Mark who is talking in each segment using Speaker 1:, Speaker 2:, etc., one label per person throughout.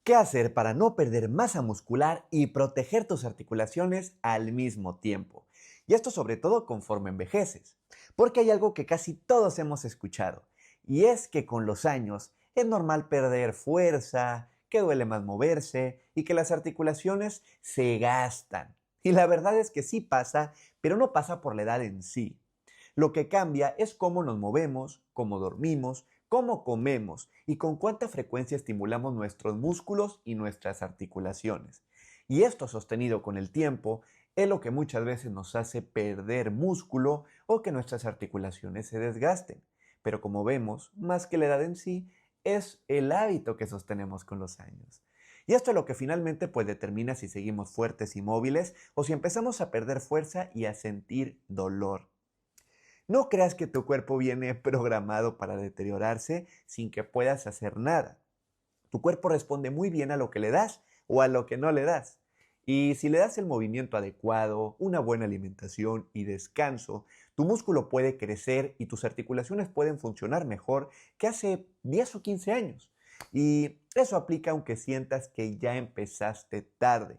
Speaker 1: ¿Qué hacer para no perder masa muscular y proteger tus articulaciones al mismo tiempo? Y esto sobre todo conforme envejeces, porque hay algo que casi todos hemos escuchado, y es que con los años es normal perder fuerza, que duele más moverse y que las articulaciones se gastan. Y la verdad es que sí pasa, pero no pasa por la edad en sí. Lo que cambia es cómo nos movemos, cómo dormimos, cómo comemos y con cuánta frecuencia estimulamos nuestros músculos y nuestras articulaciones. Y esto sostenido con el tiempo es lo que muchas veces nos hace perder músculo o que nuestras articulaciones se desgasten. Pero como vemos, más que la edad en sí, es el hábito que sostenemos con los años. Y esto es lo que finalmente pues determina si seguimos fuertes y móviles o si empezamos a perder fuerza y a sentir dolor. No creas que tu cuerpo viene programado para deteriorarse sin que puedas hacer nada. Tu cuerpo responde muy bien a lo que le das o a lo que no le das. Y si le das el movimiento adecuado, una buena alimentación y descanso, tu músculo puede crecer y tus articulaciones pueden funcionar mejor que hace 10 o 15 años. Y eso aplica aunque sientas que ya empezaste tarde.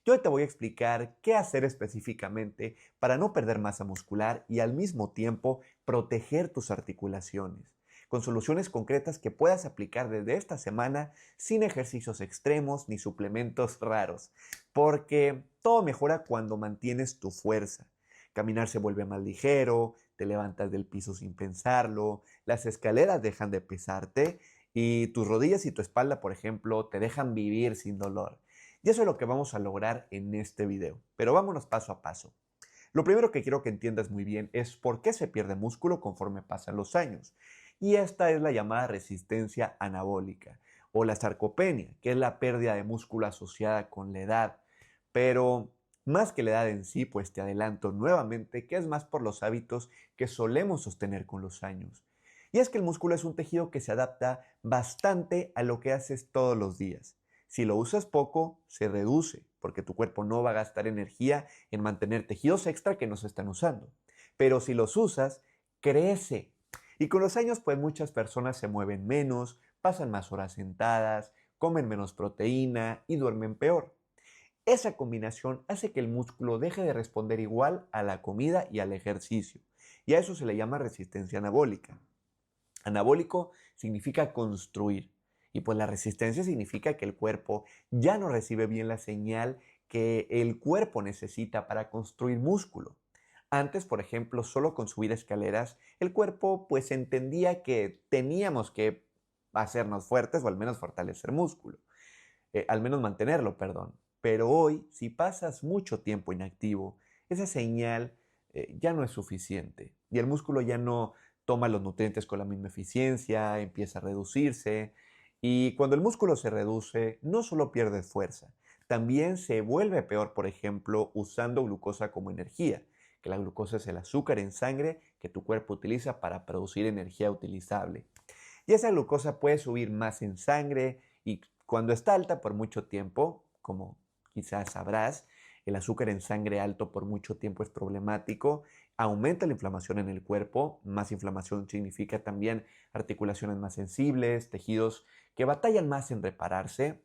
Speaker 1: Yo hoy te voy a explicar qué hacer específicamente para no perder masa muscular y al mismo tiempo proteger tus articulaciones, con soluciones concretas que puedas aplicar desde esta semana sin ejercicios extremos ni suplementos raros, porque todo mejora cuando mantienes tu fuerza. Caminar se vuelve más ligero, te levantas del piso sin pensarlo, las escaleras dejan de pesarte y tus rodillas y tu espalda, por ejemplo, te dejan vivir sin dolor. Y eso es lo que vamos a lograr en este video. Pero vámonos paso a paso. Lo primero que quiero que entiendas muy bien es por qué se pierde músculo conforme pasan los años. Y esta es la llamada resistencia anabólica o la sarcopenia, que es la pérdida de músculo asociada con la edad. Pero más que la edad en sí, pues te adelanto nuevamente que es más por los hábitos que solemos sostener con los años. Y es que el músculo es un tejido que se adapta bastante a lo que haces todos los días. Si lo usas poco, se reduce, porque tu cuerpo no va a gastar energía en mantener tejidos extra que no se están usando. Pero si los usas, crece. Y con los años, pues muchas personas se mueven menos, pasan más horas sentadas, comen menos proteína y duermen peor. Esa combinación hace que el músculo deje de responder igual a la comida y al ejercicio. Y a eso se le llama resistencia anabólica. Anabólico significa construir. Y pues la resistencia significa que el cuerpo ya no recibe bien la señal que el cuerpo necesita para construir músculo. Antes, por ejemplo, solo con subir escaleras, el cuerpo pues entendía que teníamos que hacernos fuertes o al menos fortalecer músculo, al menos mantenerlo, perdón. Pero hoy, si pasas mucho tiempo inactivo, esa señal ya no es suficiente y el músculo ya no toma los nutrientes con la misma eficiencia, empieza a reducirse y cuando el músculo se reduce, no solo pierdes fuerza, también se vuelve peor, por ejemplo, usando glucosa como energía, que la glucosa es el azúcar en sangre que tu cuerpo utiliza para producir energía utilizable. Y esa glucosa puede subir más en sangre y cuando está alta por mucho tiempo, como quizás sabrás, el azúcar en sangre alto por mucho tiempo es problemático, aumenta la inflamación en el cuerpo, más inflamación significa también articulaciones más sensibles, tejidos que batallan más en repararse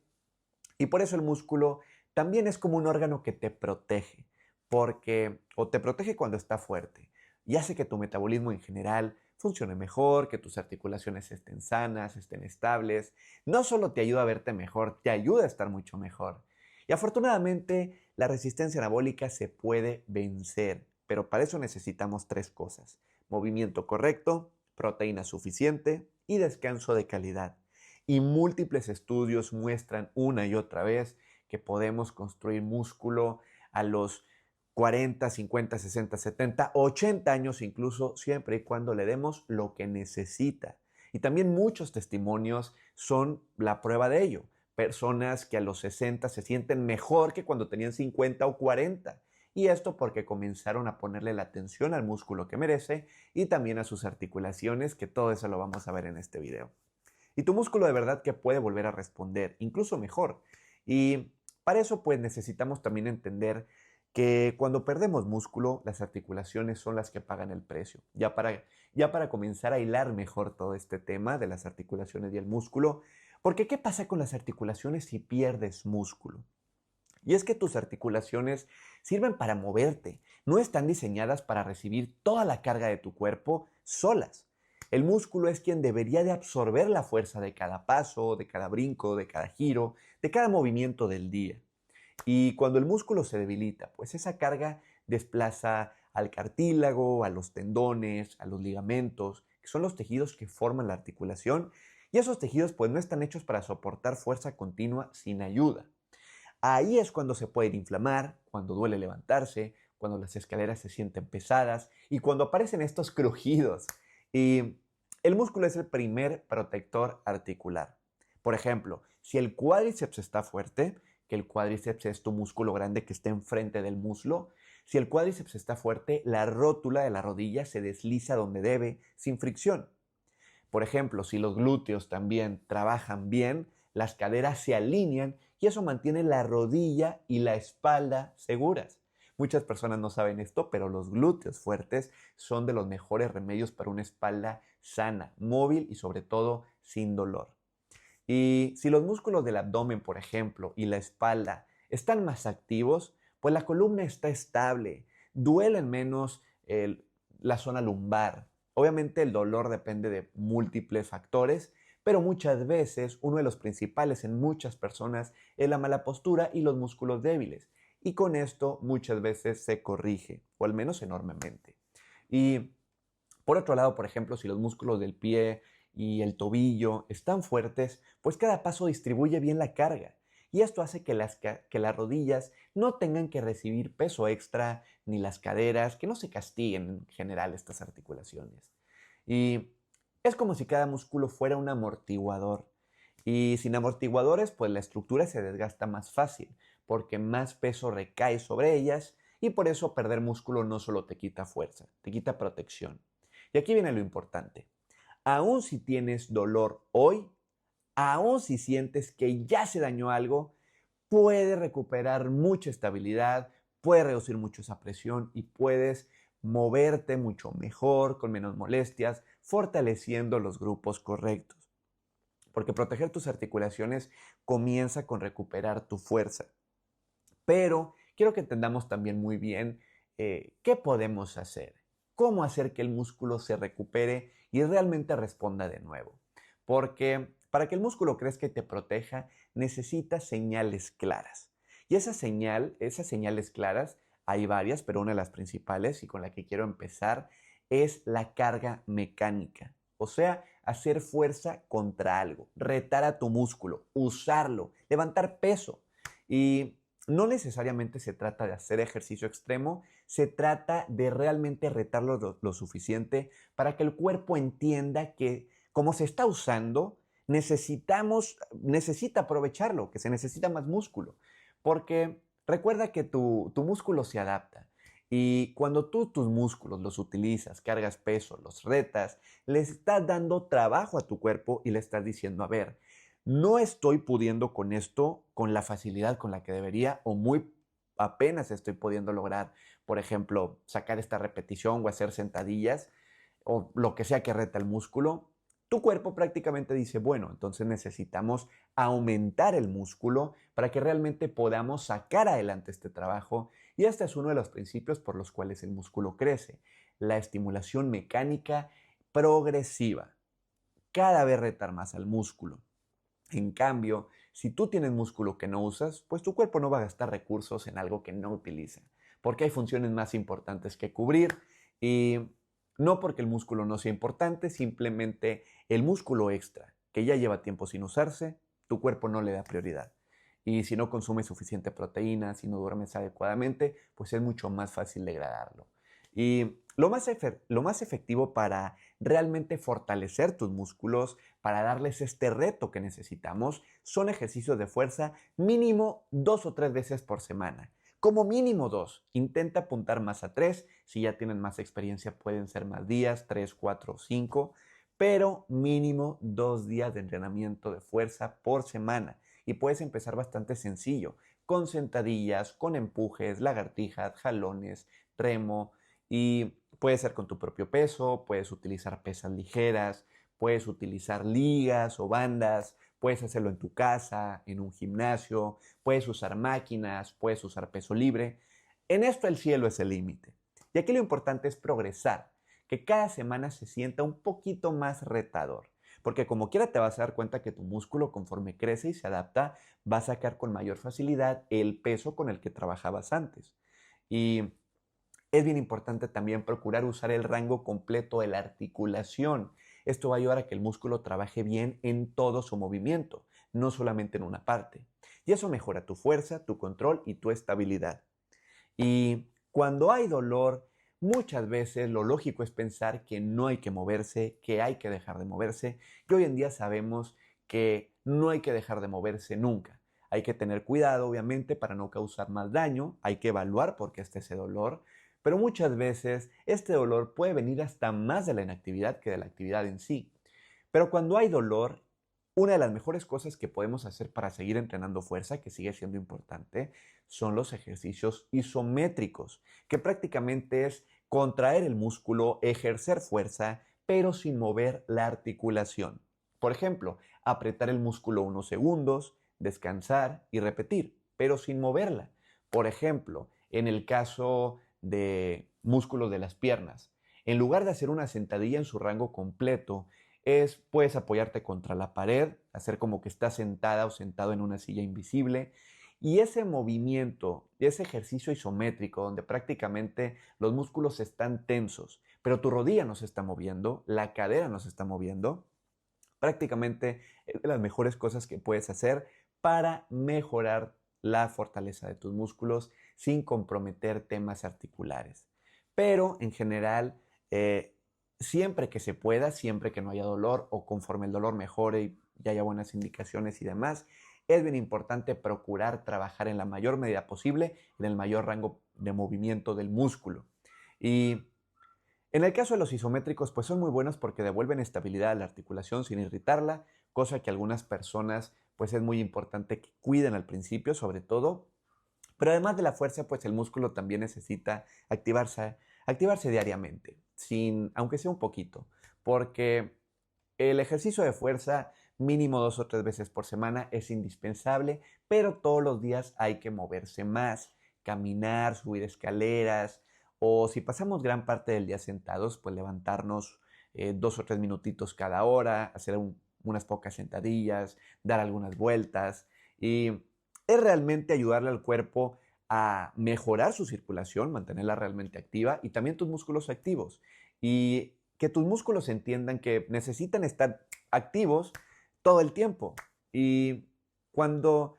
Speaker 1: y por eso el músculo también es como un órgano que te protege, porque o te protege cuando está fuerte y hace que tu metabolismo en general funcione mejor, que tus articulaciones estén sanas, estén estables. No solo te ayuda a verte mejor, te ayuda a estar mucho mejor. Y afortunadamente la resistencia anabólica se puede vencer, pero para eso necesitamos tres cosas: movimiento correcto, proteína suficiente y descanso de calidad. Y múltiples estudios muestran una y otra vez que podemos construir músculo a los 40, 50, 60, 70, 80 años incluso, siempre y cuando le demos lo que necesita. Y también muchos testimonios son la prueba de ello. Personas que a los 60 se sienten mejor que cuando tenían 50 o 40. Y esto porque comenzaron a ponerle la atención al músculo que merece y también a sus articulaciones, que todo eso lo vamos a ver en este video. Y tu músculo de verdad que puede volver a responder, incluso mejor. Y para eso pues necesitamos también entender que cuando perdemos músculo, las articulaciones son las que pagan el precio. Ya para comenzar a hilar mejor todo este tema de las articulaciones y el músculo, Porque ¿qué pasa con las articulaciones si pierdes músculo? Y es que tus articulaciones sirven para moverte, no están diseñadas para recibir toda la carga de tu cuerpo solas. El músculo es quien debería de absorber la fuerza de cada paso, de cada brinco, de cada giro, de cada movimiento del día. Y cuando el músculo se debilita, pues esa carga desplaza al cartílago, a los tendones, a los ligamentos, que son los tejidos que forman la articulación, y esos tejidos pues no están hechos para soportar fuerza continua sin ayuda. Ahí es cuando se pueden inflamar, cuando duele levantarse, cuando las escaleras se sienten pesadas y cuando aparecen estos crujidos. Y el músculo es el primer protector articular. Por ejemplo, si el cuádriceps está fuerte, que el cuádriceps es tu músculo grande que está enfrente del muslo, si el cuádriceps está fuerte, la rótula de la rodilla se desliza donde debe sin fricción. Por ejemplo, si los glúteos también trabajan bien, las caderas se alinean y eso mantiene la rodilla y la espalda seguras. Muchas personas no saben esto, pero los glúteos fuertes son de los mejores remedios para una espalda sana, móvil y sobre todo sin dolor. Y si los músculos del abdomen, por ejemplo, y la espalda están más activos, pues la columna está estable, duelen menos la zona lumbar. Obviamente el dolor depende de múltiples factores, pero muchas veces uno de los principales en muchas personas es la mala postura y los músculos débiles. Y con esto muchas veces se corrige, o al menos enormemente. Y por otro lado, por ejemplo, si los músculos del pie y el tobillo están fuertes, pues cada paso distribuye bien la carga. Y esto hace que las rodillas no tengan que recibir peso extra, ni las caderas, que no se castiguen en general estas articulaciones. Y es como si cada músculo fuera un amortiguador. Y sin amortiguadores, pues la estructura se desgasta más fácil, porque más peso recae sobre ellas y por eso perder músculo no solo te quita fuerza, te quita protección. Y aquí viene lo importante. Aún si tienes dolor hoy, aún si sientes que ya se dañó algo, puedes recuperar mucha estabilidad, puedes reducir mucho esa presión y puedes moverte mucho mejor, con menos molestias, fortaleciendo los grupos correctos. Porque proteger tus articulaciones comienza con recuperar tu fuerza. Pero quiero que entendamos también muy bien qué podemos hacer, cómo hacer que el músculo se recupere y realmente responda de nuevo. Porque para que el músculo crezca y te proteja, necesita señales claras. Y esas señales claras, hay varias, pero una de las principales y con la que quiero empezar es la carga mecánica. O sea, hacer fuerza contra algo, retar a tu músculo, usarlo, levantar peso. Y no necesariamente se trata de hacer ejercicio extremo, se trata de realmente retarlo lo suficiente para que el cuerpo entienda que como se está usando, necesita aprovecharlo, que se necesita más músculo. Porque recuerda que tu músculo se adapta. Y cuando tú tus músculos los utilizas, cargas peso, los retas, le estás dando trabajo a tu cuerpo y le estás diciendo, a ver, no estoy pudiendo con esto con la facilidad con la que debería o muy apenas estoy pudiendo lograr, por ejemplo, sacar esta repetición o hacer sentadillas o lo que sea que reta el músculo. Tu cuerpo prácticamente dice, bueno, entonces necesitamos aumentar el músculo para que realmente podamos sacar adelante este trabajo y este es uno de los principios por los cuales el músculo crece, la estimulación mecánica progresiva, cada vez retar más al músculo. En cambio, si tú tienes músculo que no usas, pues tu cuerpo no va a gastar recursos en algo que no utiliza, porque hay funciones más importantes que cubrir y no porque el músculo no sea importante, simplemente el músculo extra que ya lleva tiempo sin usarse, tu cuerpo no le da prioridad. Y si no consumes suficiente proteína, si no duermes adecuadamente, pues es mucho más fácil degradarlo. Y lo más efectivo para realmente fortalecer tus músculos, para darles este reto que necesitamos, son ejercicios de fuerza mínimo 2 o 3 veces por semana. Como mínimo 2. Intenta apuntar más a 3. Si ya tienen más experiencia pueden ser más días, 3, 4, 5. Pero mínimo 2 días de entrenamiento de fuerza por semana. Y puedes empezar bastante sencillo, con sentadillas, con empujes, lagartijas, jalones, remo. Y puede ser con tu propio peso, puedes utilizar pesas ligeras, puedes utilizar ligas o bandas, Puedes hacerlo en tu casa, en un gimnasio, puedes usar máquinas, puedes usar peso libre. En esto el cielo es el límite. Y aquí lo importante es progresar, que cada semana se sienta un poquito más retador. Porque como quiera te vas a dar cuenta que tu músculo conforme crece y se adapta, va a sacar con mayor facilidad el peso con el que trabajabas antes. Y es bien importante también procurar usar el rango completo de la articulación. Esto va a ayudar a que el músculo trabaje bien en todo su movimiento, no solamente en una parte. Y eso mejora tu fuerza, tu control y tu estabilidad. Y cuando hay dolor, muchas veces lo lógico es pensar que no hay que moverse, que hay que dejar de moverse. Y hoy en día sabemos que no hay que dejar de moverse nunca. Hay que tener cuidado, obviamente, para no causar más daño. Hay que evaluar por qué está ese dolor. Pero muchas veces este dolor puede venir hasta más de la inactividad que de la actividad en sí. Pero cuando hay dolor, una de las mejores cosas que podemos hacer para seguir entrenando fuerza, que sigue siendo importante, son los ejercicios isométricos, que prácticamente es contraer el músculo, ejercer fuerza, pero sin mover la articulación. Por ejemplo, apretar el músculo unos segundos, descansar y repetir, pero sin moverla. Por ejemplo, en el caso de músculos de las piernas, en lugar de hacer una sentadilla en su rango completo, puedes apoyarte contra la pared, hacer como que estás sentada o sentado en una silla invisible. Y ese movimiento, ese ejercicio isométrico donde prácticamente los músculos están tensos, pero tu rodilla no se está moviendo, la cadera no se está moviendo, prácticamente es de las mejores cosas que puedes hacer para mejorar la fortaleza de tus músculos sin comprometer temas articulares. Pero en general, siempre que se pueda, siempre que no haya dolor o conforme el dolor mejore y haya buenas indicaciones y demás, es bien importante procurar trabajar en la mayor medida posible en el mayor rango de movimiento del músculo. Y en el caso de los isométricos, pues son muy buenos porque devuelven estabilidad a la articulación sin irritarla, cosa que algunas personas pues es muy importante que cuiden al principio, sobre todo. Pero además de la fuerza, pues el músculo también necesita activarse diariamente, aunque sea un poquito, porque el ejercicio de fuerza mínimo 2 o 3 veces por semana es indispensable, pero todos los días hay que moverse más, caminar, subir escaleras, o si pasamos gran parte del día sentados, pues levantarnos 2 o 3 minutitos cada hora, hacer unas pocas sentadillas, dar algunas vueltas. Y es realmente ayudarle al cuerpo a mejorar su circulación, mantenerla realmente activa y también tus músculos activos. Y que tus músculos entiendan que necesitan estar activos todo el tiempo. Y cuando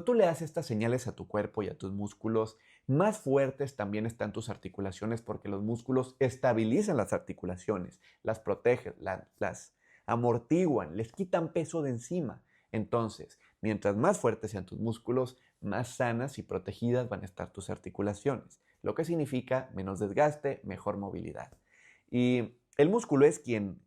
Speaker 1: tú le das estas señales a tu cuerpo y a tus músculos, más fuertes también están tus articulaciones porque los músculos estabilizan las articulaciones, las protegen, las amortiguan, les quitan peso de encima. Entonces, mientras más fuertes sean tus músculos, más sanas y protegidas van a estar tus articulaciones, lo que significa menos desgaste, mejor movilidad. Y el músculo es quien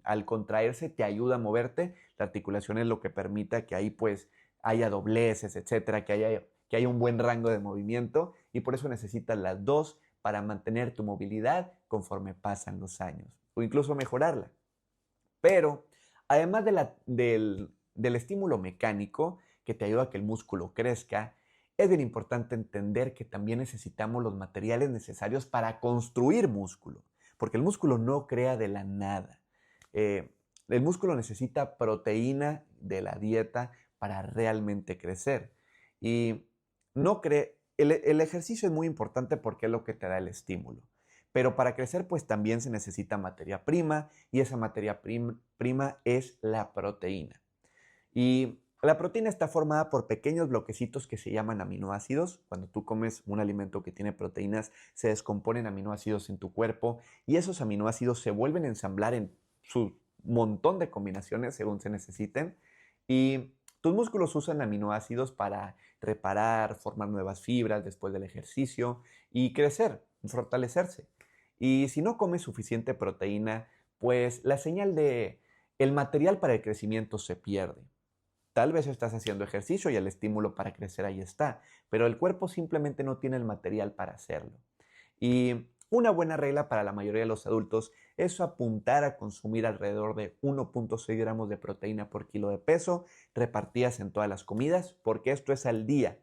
Speaker 1: al contraerse te ayuda a moverte, la articulación es lo que permita que ahí pues haya dobleces, etcétera, que haya un buen rango de movimiento y por eso necesitas las dos para mantener tu movilidad conforme pasan los años o incluso mejorarla. Pero además del estímulo mecánico que te ayuda a que el músculo crezca, es bien importante entender que también necesitamos los materiales necesarios para construir músculo, porque el músculo no crea de la nada. El músculo necesita proteína de la dieta para realmente crecer. Y el ejercicio es muy importante porque es lo que te da el estímulo. Pero para crecer pues también se necesita materia prima y esa materia prima es la proteína. Y la proteína está formada por pequeños bloquecitos que se llaman aminoácidos. Cuando tú comes un alimento que tiene proteínas, se descomponen aminoácidos en tu cuerpo y esos aminoácidos se vuelven a ensamblar en su montón de combinaciones según se necesiten. Y tus músculos usan aminoácidos para reparar, formar nuevas fibras después del ejercicio y crecer, fortalecerse. Y si no comes suficiente proteína, pues la señal de el material para el crecimiento se pierde. Tal vez estás haciendo ejercicio y el estímulo para crecer ahí está, pero el cuerpo simplemente no tiene el material para hacerlo. Y una buena regla para la mayoría de los adultos es apuntar a consumir alrededor de 1.6 gramos de proteína por kilo de peso repartidas en todas las comidas, porque esto es al día.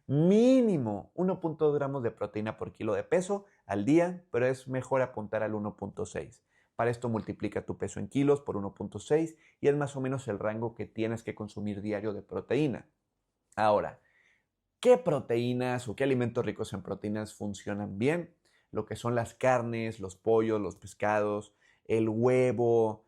Speaker 1: Mínimo 1.2 gramos de proteína por kilo de peso al día, pero es mejor apuntar al 1.6. Para esto multiplica tu peso en kilos por 1.6 y es más o menos el rango que tienes que consumir diario de proteína. Ahora, ¿qué proteínas o qué alimentos ricos en proteínas funcionan bien? Lo que son las carnes, los pollos, los pescados, el huevo,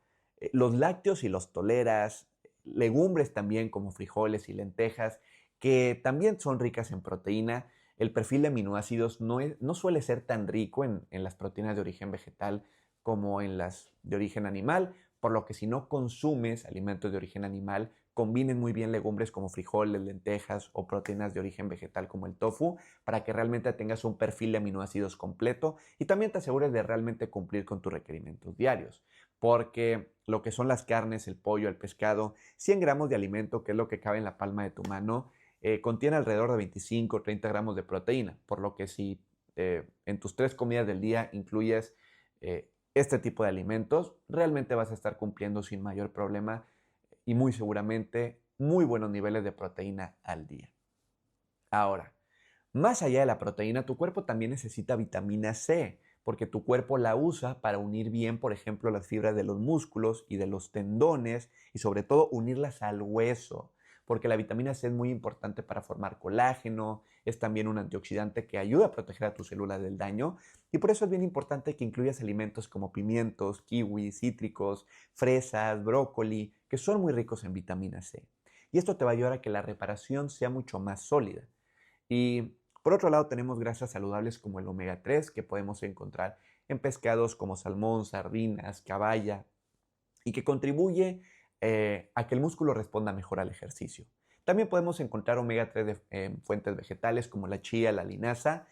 Speaker 1: los lácteos y los toleras, legumbres también como frijoles y lentejas, que también son ricas en proteína. El perfil de aminoácidos no suele ser tan rico en las proteínas de origen vegetal como en las de origen animal, por lo que si no consumes alimentos de origen animal, combinen muy bien legumbres como frijoles, lentejas o proteínas de origen vegetal como el tofu para que realmente tengas un perfil de aminoácidos completo y también te asegures de realmente cumplir con tus requerimientos diarios. Porque lo que son las carnes, el pollo, el pescado, 100 gramos de alimento, que es lo que cabe en la palma de tu mano, contiene alrededor de 25 o 30 gramos de proteína, por lo que si en tus 3 comidas del día incluyes este tipo de alimentos, realmente vas a estar cumpliendo sin mayor problema y muy seguramente muy buenos niveles de proteína al día. Ahora, más allá de la proteína, tu cuerpo también necesita vitamina C, porque tu cuerpo la usa para unir bien, por ejemplo, las fibras de los músculos y de los tendones y sobre todo unirlas al hueso, porque la vitamina C es muy importante para formar colágeno, es también un antioxidante que ayuda a proteger a tus células del daño y por eso es bien importante que incluyas alimentos como pimientos, kiwis, cítricos, fresas, brócoli, que son muy ricos en vitamina C. Y esto te va a ayudar a que la reparación sea mucho más sólida. Y por otro lado tenemos grasas saludables como el omega 3 que podemos encontrar en pescados como salmón, sardinas, caballa y que contribuye a que el músculo responda mejor al ejercicio. También podemos encontrar omega 3 en fuentes vegetales como la chía, la linaza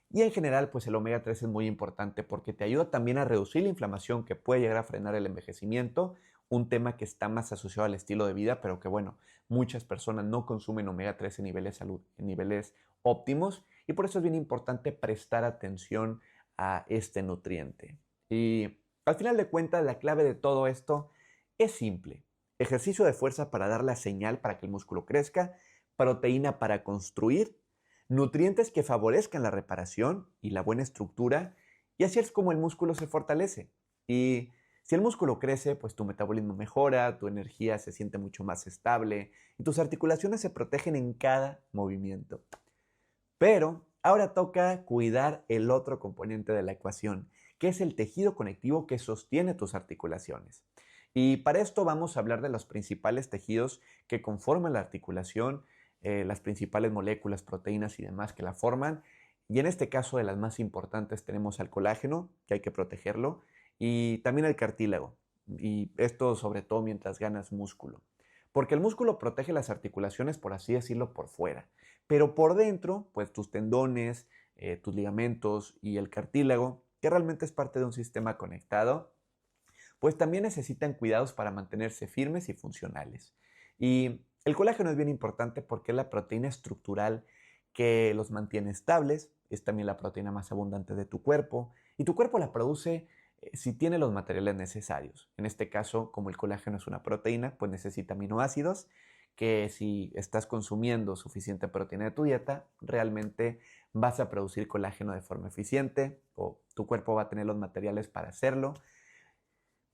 Speaker 1: y en general pues el omega 3 es muy importante porque te ayuda también a reducir la inflamación que puede llegar a frenar el envejecimiento, un tema que está más asociado al estilo de vida, pero que bueno, muchas personas no consumen omega 3 en niveles, en niveles óptimos y por eso es bien importante prestar atención a este nutriente. Y al final de cuentas, la clave de todo esto es simple. Ejercicio de fuerza para dar la señal para que el músculo crezca, proteína para construir, nutrientes que favorezcan la reparación y la buena estructura, y así es como el músculo se fortalece. Y si el músculo crece, pues tu metabolismo mejora, tu energía se siente mucho más estable y tus articulaciones se protegen en cada movimiento. Pero ahora toca cuidar el otro componente de la ecuación, que es el tejido conectivo que sostiene tus articulaciones. Y para esto vamos a hablar de los principales tejidos que conforman la articulación, las principales moléculas, proteínas y demás que la forman. Y en este caso de las más importantes tenemos al colágeno, que hay que protegerlo, y también al cartílago. Y esto sobre todo mientras ganas músculo. Porque el músculo protege las articulaciones, por así decirlo, por fuera. Pero por dentro, pues tus tendones, tus ligamentos y el cartílago, que realmente es parte de un sistema conectado, pues también necesitan cuidados para mantenerse firmes y funcionales. Y el colágeno es bien importante porque es la proteína estructural que los mantiene estables, es también la proteína más abundante de tu cuerpo y tu cuerpo la produce si tiene los materiales necesarios. En este caso, como el colágeno es una proteína, pues necesita aminoácidos que si estás consumiendo suficiente proteína de tu dieta, realmente vas a producir colágeno de forma eficiente o tu cuerpo va a tener los materiales para hacerlo.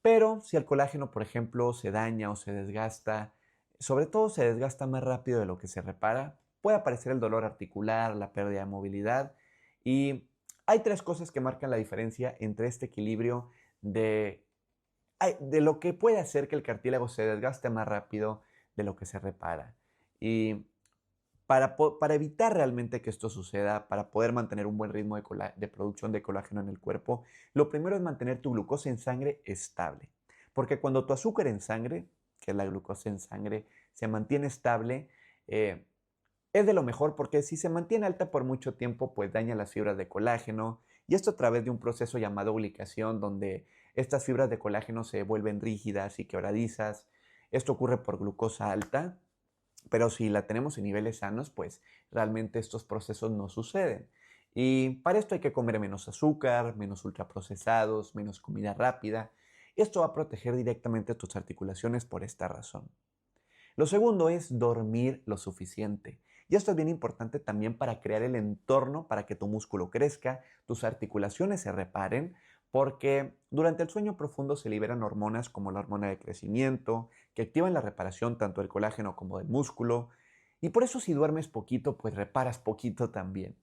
Speaker 1: Pero si el colágeno, por ejemplo, se daña o se desgasta, sobre todo se desgasta más rápido de lo que se repara, puede aparecer el dolor articular, la pérdida de movilidad y hay tres cosas que marcan la diferencia entre este equilibrio de lo que puede hacer que el cartílago se desgaste más rápido de lo que se repara. Y para evitar realmente que esto suceda, para poder mantener un buen ritmo de producción de colágeno en el cuerpo, lo primero es mantener tu glucosa en sangre estable. Porque cuando tu azúcar en sangre, que es la glucosa en sangre, se mantiene estable, es de lo mejor porque si se mantiene alta por mucho tiempo, pues daña las fibras de colágeno. Y esto a través de un proceso llamado glicación, donde estas fibras de colágeno se vuelven rígidas y quebradizas. Esto ocurre por glucosa alta. Pero si la tenemos en niveles sanos, pues realmente estos procesos no suceden. Y para esto hay que comer menos azúcar, menos ultraprocesados, menos comida rápida. Esto va a proteger directamente tus articulaciones por esta razón. Lo segundo es dormir lo suficiente. Y esto es bien importante también para crear el entorno para que tu músculo crezca, tus articulaciones se reparen, porque durante el sueño profundo se liberan hormonas como la hormona de crecimiento, que activan la reparación tanto del colágeno como del músculo. Y por eso si duermes poquito, pues reparas poquito también.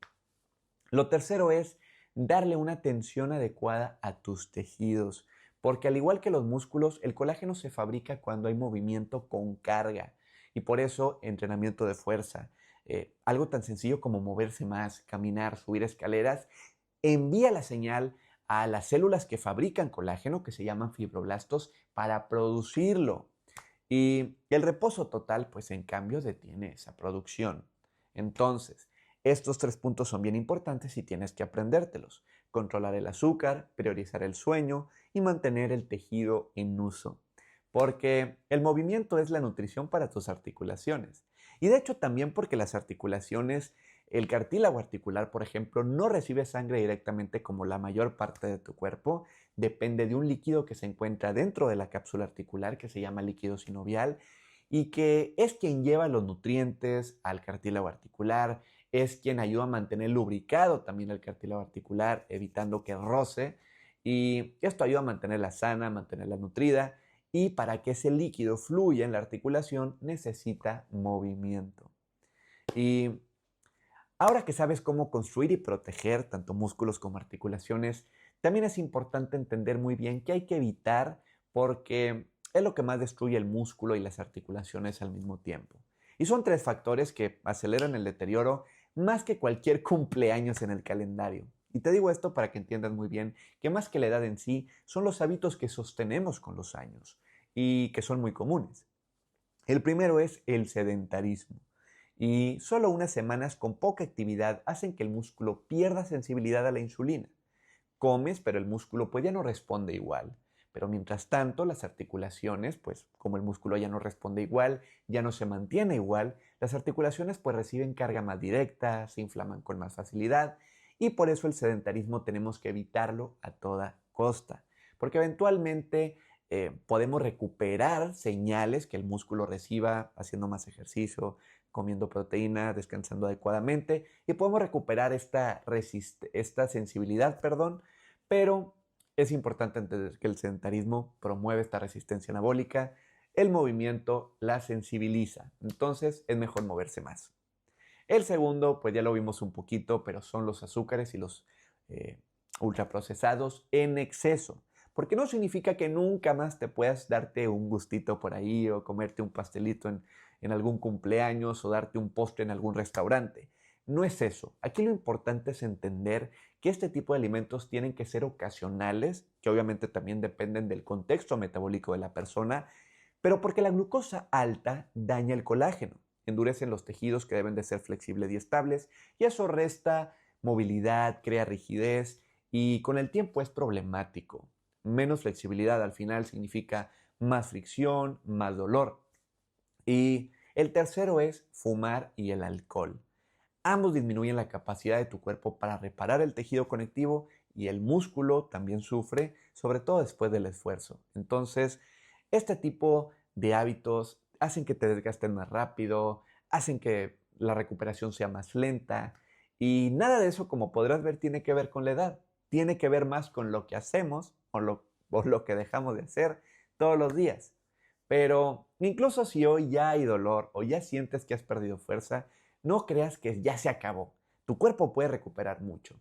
Speaker 1: Lo tercero es darle una atención adecuada a tus tejidos, porque al igual que los músculos, el colágeno se fabrica cuando hay movimiento con carga y por eso entrenamiento de fuerza, algo tan sencillo como moverse más, caminar, subir escaleras, envía la señal a las células que fabrican colágeno, que se llaman fibroblastos, para producirlo. Y el reposo total, pues en cambio, detiene esa producción. Entonces, estos 3 puntos son bien importantes y tienes que aprendértelos. Controlar el azúcar, priorizar el sueño y mantener el tejido en uso. Porque el movimiento es la nutrición para tus articulaciones. Y de hecho también porque las articulaciones, el cartílago articular, por ejemplo, no recibe sangre directamente como la mayor parte de tu cuerpo. Depende de un líquido que se encuentra dentro de la cápsula articular que se llama líquido sinovial y que es quien lleva los nutrientes al cartílago articular, es quien ayuda a mantener lubricado también el cartílago articular, evitando que roce. Y esto ayuda a mantenerla sana, mantenerla nutrida. Y para que ese líquido fluya en la articulación necesita movimiento. Y ahora que sabes cómo construir y proteger tanto músculos como articulaciones, también es importante entender muy bien qué hay que evitar porque es lo que más destruye el músculo y las articulaciones al mismo tiempo. Y son 3 factores que aceleran el deterioro más que cualquier cumpleaños en el calendario. Y te digo esto para que entiendas muy bien que más que la edad en sí, son los hábitos que sostenemos con los años y que son muy comunes. El primero es el sedentarismo. Y solo unas semanas con poca actividad hacen que el músculo pierda sensibilidad a la insulina. Comes, pero el músculo pues ya no responde igual. Pero mientras tanto, las articulaciones, pues como el músculo ya no responde igual, ya no se mantiene igual, las articulaciones pues reciben carga más directa, se inflaman con más facilidad y por eso el sedentarismo tenemos que evitarlo a toda costa. Porque eventualmente podemos recuperar señales que el músculo reciba haciendo más ejercicio, comiendo proteína, descansando adecuadamente y podemos recuperar esta sensibilidad, perdón, pero es importante entender que el sedentarismo promueve esta resistencia anabólica, el movimiento la sensibiliza, entonces es mejor moverse más. El segundo, pues ya lo vimos un poquito, pero son los azúcares y los eh, ultraprocesados en exceso. Porque no significa que nunca más te puedas darte un gustito por ahí o comerte un pastelito en algún cumpleaños o darte un postre en algún restaurante. No es eso. Aquí lo importante es entender que este tipo de alimentos tienen que ser ocasionales, que obviamente también dependen del contexto metabólico de la persona, pero porque la glucosa alta daña el colágeno, endurecen los tejidos que deben de ser flexibles y estables, y eso resta movilidad, crea rigidez, y con el tiempo es problemático. Menos flexibilidad al final significa más fricción, más dolor. Y el tercero es fumar y el alcohol. Ambos disminuyen la capacidad de tu cuerpo para reparar el tejido conectivo y el músculo también sufre, sobre todo después del esfuerzo. Entonces, este tipo de hábitos hacen que te desgasten más rápido, hacen que la recuperación sea más lenta y nada de eso, como podrás ver, tiene que ver con la edad. Tiene que ver más con lo que hacemos o lo que dejamos de hacer todos los días. Pero incluso si hoy ya hay dolor o ya sientes que has perdido fuerza, no creas que ya se acabó. Tu cuerpo puede recuperar mucho.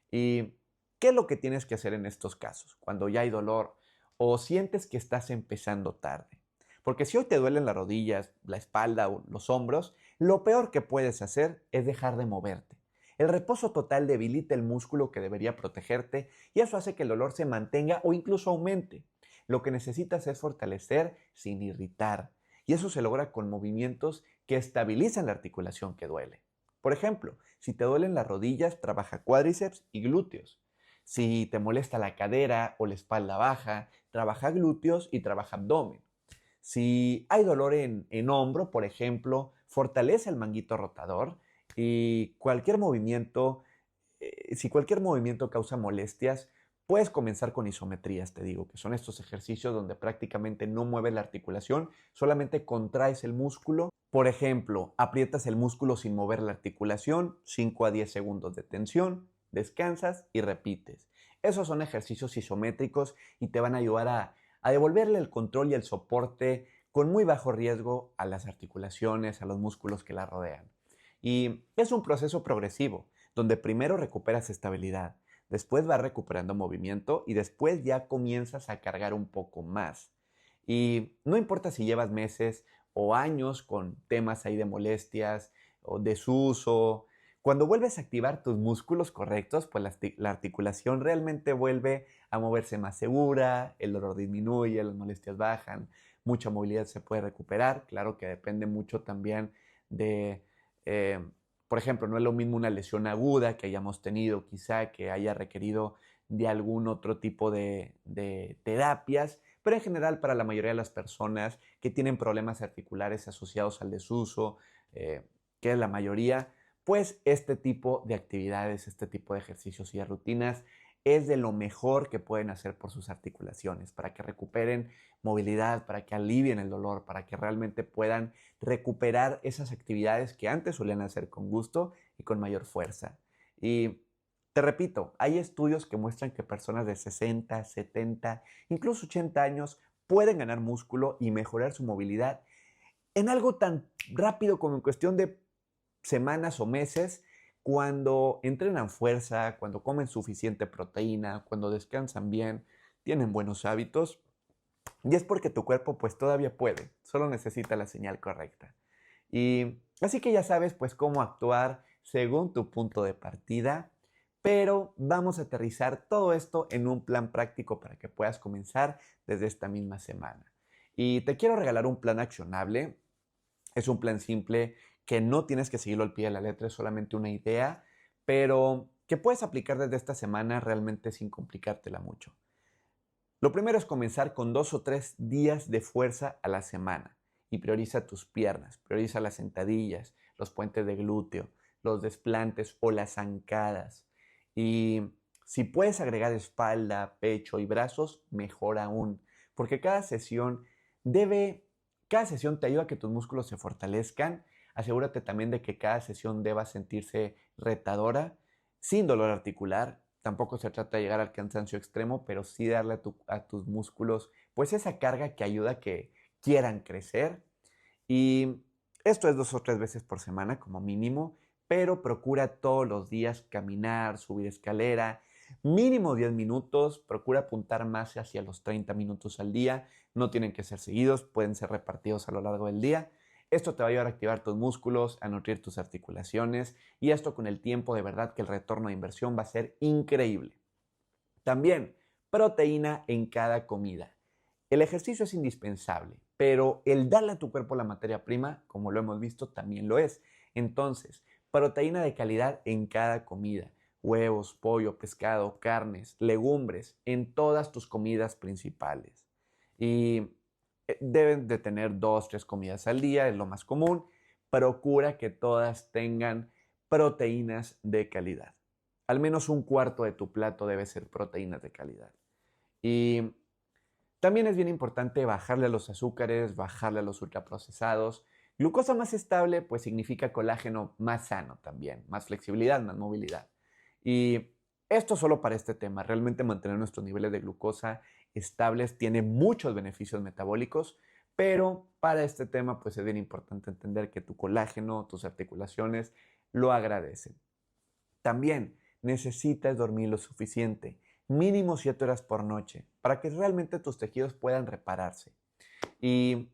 Speaker 1: ¿Y qué es lo que tienes que hacer en estos casos? Cuando ya hay dolor o sientes que estás empezando tarde. Porque si hoy te duelen las rodillas, la espalda o los hombros, lo peor que puedes hacer es dejar de moverte. El reposo total debilita el músculo que debería protegerte y eso hace que el dolor se mantenga o incluso aumente. Lo que necesitas es fortalecer sin irritar. Y eso se logra con movimientos que estabilizan la articulación que duele. Por ejemplo, si te duelen las rodillas, trabaja cuádriceps y glúteos. Si te molesta la cadera o la espalda baja, trabaja glúteos y trabaja abdomen. Si hay dolor en hombro, por ejemplo, fortalece el manguito rotador y cualquier movimiento si cualquier movimiento causa molestias, puedes comenzar con isometrías, te digo, que son estos ejercicios donde prácticamente no mueves la articulación, solamente contraes el músculo. Por ejemplo, aprietas el músculo sin mover la articulación, 5 a 10 segundos de tensión, descansas y repites. Esos son ejercicios isométricos y te van a ayudar a devolverle el control y el soporte con muy bajo riesgo a las articulaciones, a los músculos que la rodean. Y es un proceso progresivo, donde primero recuperas estabilidad, después vas recuperando movimiento y después ya comienzas a cargar un poco más. Y no importa si llevas meses o años con temas ahí de molestias o desuso, cuando vuelves a activar tus músculos correctos, pues la articulación realmente vuelve a moverse más segura, el dolor disminuye, las molestias bajan, mucha movilidad se puede recuperar. Claro que depende mucho también de, eh, por ejemplo, no es lo mismo una lesión aguda que hayamos tenido, quizá que haya requerido de algún otro tipo de terapias, pero en general para la mayoría de las personas que tienen problemas articulares asociados al desuso, que es la mayoría, pues este tipo de actividades, este tipo de ejercicios y de rutinas es de lo mejor que pueden hacer por sus articulaciones, para que recuperen movilidad, para que alivien el dolor, para que realmente puedan recuperar esas actividades que antes solían hacer con gusto y con mayor fuerza. Y te repito, hay estudios que muestran que personas de 60, 70, incluso 80 años pueden ganar músculo y mejorar su movilidad en algo tan rápido como en cuestión de semanas o meses, cuando entrenan fuerza, cuando comen suficiente proteína, cuando descansan bien, tienen buenos hábitos. Y es porque tu cuerpo pues todavía puede, solo necesita la señal correcta. Y así que ya sabes pues cómo actuar según tu punto de partida, pero vamos a aterrizar todo esto en un plan práctico para que puedas comenzar desde esta misma semana. Y te quiero regalar un plan accionable. Es un plan simple que no tienes que seguirlo al pie de la letra, es solamente una idea, pero que puedes aplicar desde esta semana realmente sin complicártela mucho. Lo primero es comenzar con 2 o 3 días de fuerza a la semana y prioriza tus piernas, prioriza las sentadillas, los puentes de glúteo, los desplantes o las zancadas. Y si puedes agregar espalda, pecho y brazos, mejor aún, porque debe, cada sesión te ayuda a que tus músculos se fortalezcan. Asegúrate también de que cada sesión deba sentirse retadora, sin dolor articular. Tampoco se trata de llegar al cansancio extremo, pero sí darle a tus músculos pues esa carga que ayuda a que quieran crecer. Y esto es 2 o 3 veces por semana como mínimo, pero procura todos los días caminar, subir escalera, mínimo 10 minutos, procura apuntar más hacia los 30 minutos al día. No tienen que ser seguidos, pueden ser repartidos a lo largo del día. Esto te va a ayudar a activar tus músculos, a nutrir tus articulaciones y esto con el tiempo de verdad que el retorno de inversión va a ser increíble. También, proteína en cada comida. El ejercicio es indispensable, pero el darle a tu cuerpo la materia prima, como lo hemos visto, también lo es. Entonces, proteína de calidad en cada comida. Huevos, pollo, pescado, carnes, legumbres, en todas tus comidas principales. Y deben de tener 2, 3 comidas al día, es lo más común. Procura que todas tengan proteínas de calidad. Al menos un cuarto de tu plato debe ser proteínas de calidad. Y también es bien importante bajarle a los azúcares, bajarle a los ultraprocesados. Glucosa más estable, pues significa colágeno más sano también, más flexibilidad, más movilidad. Y esto solo para este tema. Realmente mantener nuestros niveles de glucosa estables tiene muchos beneficios metabólicos, pero para este tema, pues es bien importante entender que tu colágeno, tus articulaciones lo agradecen. También necesitas dormir lo suficiente, mínimo 7 horas por noche, para que realmente tus tejidos puedan repararse. Y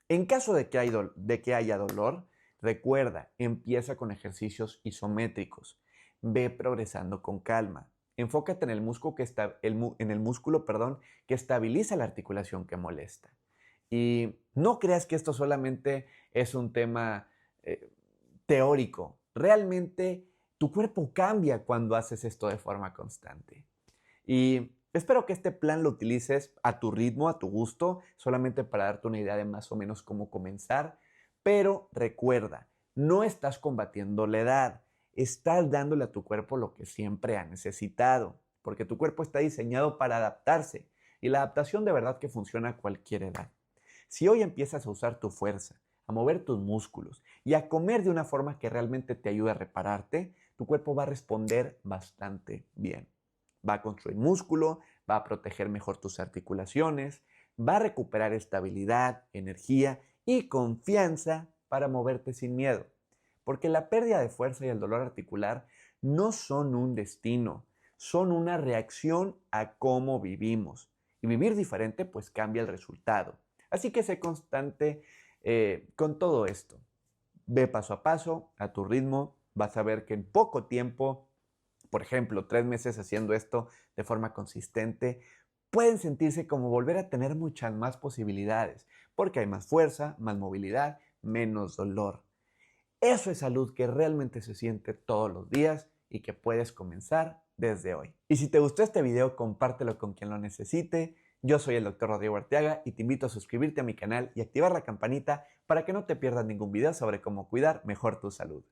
Speaker 1: en caso de que haya dolor, recuerda, empieza con ejercicios isométricos. Ve progresando con calma. Enfócate en el músculo, que estabiliza la articulación que molesta. Y no creas que esto solamente es un tema teórico. Realmente tu cuerpo cambia cuando haces esto de forma constante. Y espero que este plan lo utilices a tu ritmo, a tu gusto, solamente para darte una idea de más o menos cómo comenzar. Pero recuerda, no estás combatiendo la edad, estás dándole a tu cuerpo lo que siempre ha necesitado, porque tu cuerpo está diseñado para adaptarse y la adaptación de verdad que funciona a cualquier edad. Si hoy empiezas a usar tu fuerza, a mover tus músculos y a comer de una forma que realmente te ayude a repararte, tu cuerpo va a responder bastante bien. Va a construir músculo, va a proteger mejor tus articulaciones, va a recuperar estabilidad, energía y confianza para moverte sin miedo. Porque la pérdida de fuerza y el dolor articular no son un destino, son una reacción a cómo vivimos. Y vivir diferente pues cambia el resultado. Así que sé constante con todo esto. Ve paso a paso, a tu ritmo, vas a ver que en poco tiempo, por ejemplo, 3 meses haciendo esto de forma consistente, pueden sentirse como volver a tener muchas más posibilidades, porque hay más fuerza, más movilidad, menos dolor. Eso es salud que realmente se siente todos los días y que puedes comenzar desde hoy. Y si te gustó este video, compártelo con quien lo necesite. Yo soy el Dr. Rodrigo Arteaga y te invito a suscribirte a mi canal y activar la campanita para que no te pierdas ningún video sobre cómo cuidar mejor tu salud.